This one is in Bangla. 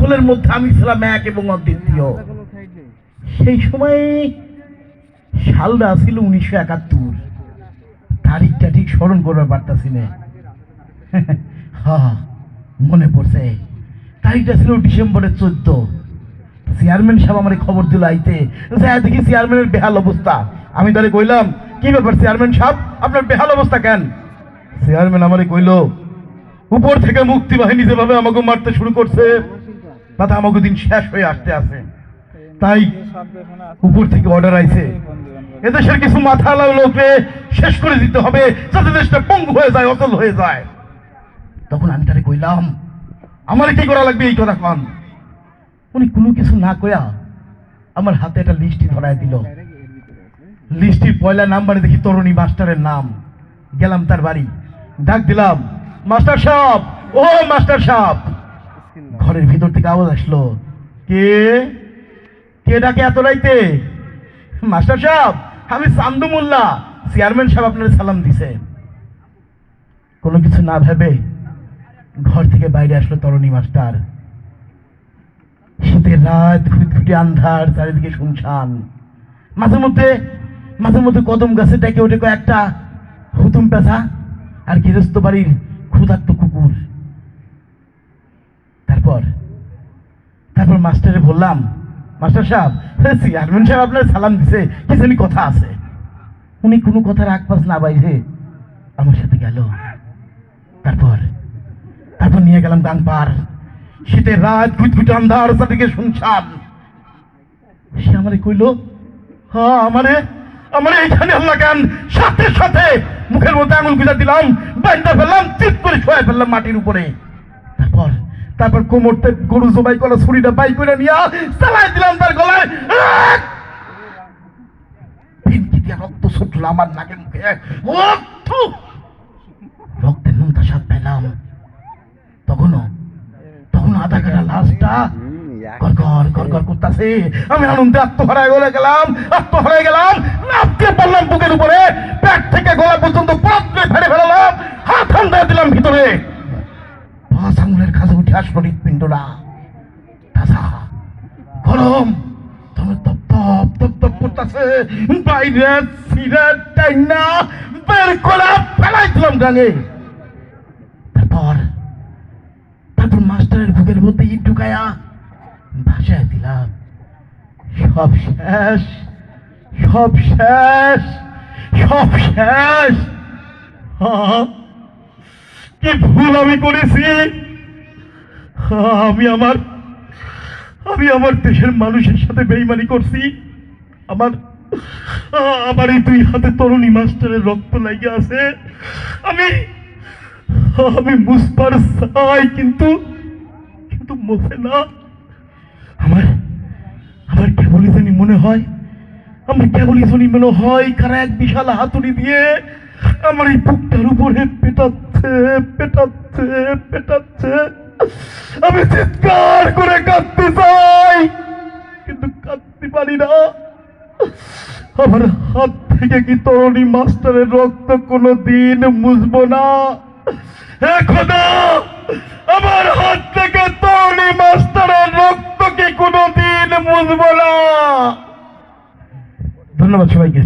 সকলের মধ্যে আমি ছিলাম এক এবং অদ্বিতীয়। সেই সময় সালটা ছিল 1971, তারিখটা ঠিক স্মরণ করবার পারতাছি না। হ্যাঁ, মনে পড়ছে, তারিখটা ছিল ডিসেম্বরের 14। চেয়ারম্যান সাহেব আমার খবর দিল আইতে, দেখি চেয়ারম্যানের বেহাল অবস্থা। আমি তাহলে কইলাম, কি ব্যাপার চেয়ারম্যান সাহেব, আপনার বেহাল অবস্থা কেন? চেয়ারম্যান আমারে কইল, উপর থেকে মুক্তি বাহিনী যেভাবে আমাকে মারতে শুরু করছে, তাতে আমাকে দিন শেষ হয়ে আসতে আছে। তাই উপর থেকে অর্ডার আইছে, এদেশের কিছু মাথা লোককে শেষ করে দিতে হবে, যাতে দেশটা পঙ্গু হয়ে যায়, অচল হয়ে যায়। তখন আমি তারে কইলাম, আমার কি করা লাগবে এই কথা কন। উনি কোনো কিছু না কয়া আমার হাতে একটা লিস্টি ধরায় দিল। লিস্টির পয়লা নাম্বারে দেখি তরুণী মাস্টারের নাম। গেলাম তার বাড়ি, ডাক দিলাম, মাস্টার সাহেব, ও মাস্টার সাহেব। ঘরের ভিতর থেকে আওয়াজ আসলো, কে কে ডাকে এত রাইতে? মাস্টার সাহেব, আমি চান্দু মোল্লা, চেয়ারম্যান সাহেব আপনার সালাম দিছে। কোনো কিছু না ভেবে ঘর থেকে বাইরে আসলো তরুণী মাস্টার। শীতের রাত, খুঁটখুটে আন্ধার, চারিদিকে শুনশান। মাঝে মধ্যে কদম গাছে ডেকে ওঠে একটা হুতুম পেঁচা আর গৃহস্থ বাড়ির ক্ষুধার্ত কুকুর। তারপর মাস্টারে বললাম, মাস্টার সাহেব, চেয়ারম্যান সাহেব আপনার সালাম দিছে, কি জানি কথা আছে। উনি কোনো কথার আকপাস না বাইরে আমার সাথে গেল। তারপর নিয়ে গেলাম গাংপার। শীতের রাত, খুঁটখুটে আন্ধার, চারদিকে শুনশান। সে আমারে কইল, হ্যাঁ আমারে এইখানে আল্লাহ কেন? সাথে সাথে মুখের মধ্যে আঙুল গুজা দিলাম, বাইন্দা ফেললাম, চিৎ করে শোয়া ফেললাম মাটির উপরে। তারপর কোমরতে গরু জবাই করা ছুরিটা বাই করে নিয়ে চালাই দিলাম তার গলায়। রক্ত ছুটল আমার নাকে মুখে, রক্তের নুনটা স্বাদ পেলাম। তখনও আধা কাটা লাশটা গড় করতেছে। আমি আনন্দে আত্মহারায় গেলাম, লাফতে পারলাম বুকের উপরে, পেট থেকে গলা পর্যন্ত পাত্রে ফেলে ফেলালাম, হাত হান্ডা দিলাম ভিতরে। পাঁচ আঙুলের কাছে উঠে আসলো হৃৎপিণ্ডটা, তাজা গরম, তপ করতেছে। বাইরে সিগারেট টাইনা বের করে ফেলাই দিলাম ডাঙে। তারপর মাস্টারের বুকের মধ্যে ইট ঢুকায়া ভাসায় দিলাম। সব শেষ। কি ভুল আমি করেছি। আমি আমার দেশের মানুষের সাথে বেইমানি করছি। আমার এই দুই হাতে তরুণী মাস্টারের রক্ত লাগিয়ে আছে। আমি মুছবার চাই, কিন্তু মুছে না। আমার কেবলই জানি মনে হয় কারা এক বিশাল হাতুড়ি দিয়ে আমার এই বুকটার উপরে পেটাচ্ছে। আমি চিৎকার করে কাঁদতে চাই, কিন্তু কাঁদতে পারি না। আমার হাত থেকে কি তরুণী মাস্টারের রক্ত কোনোদিন মুছবো না? হে খোদা, আমার হাত থেকে তরুণী মাস্টারের রক্ত কি কোনোদিন মুছবো না? ধন্যবাদ সবাইকে।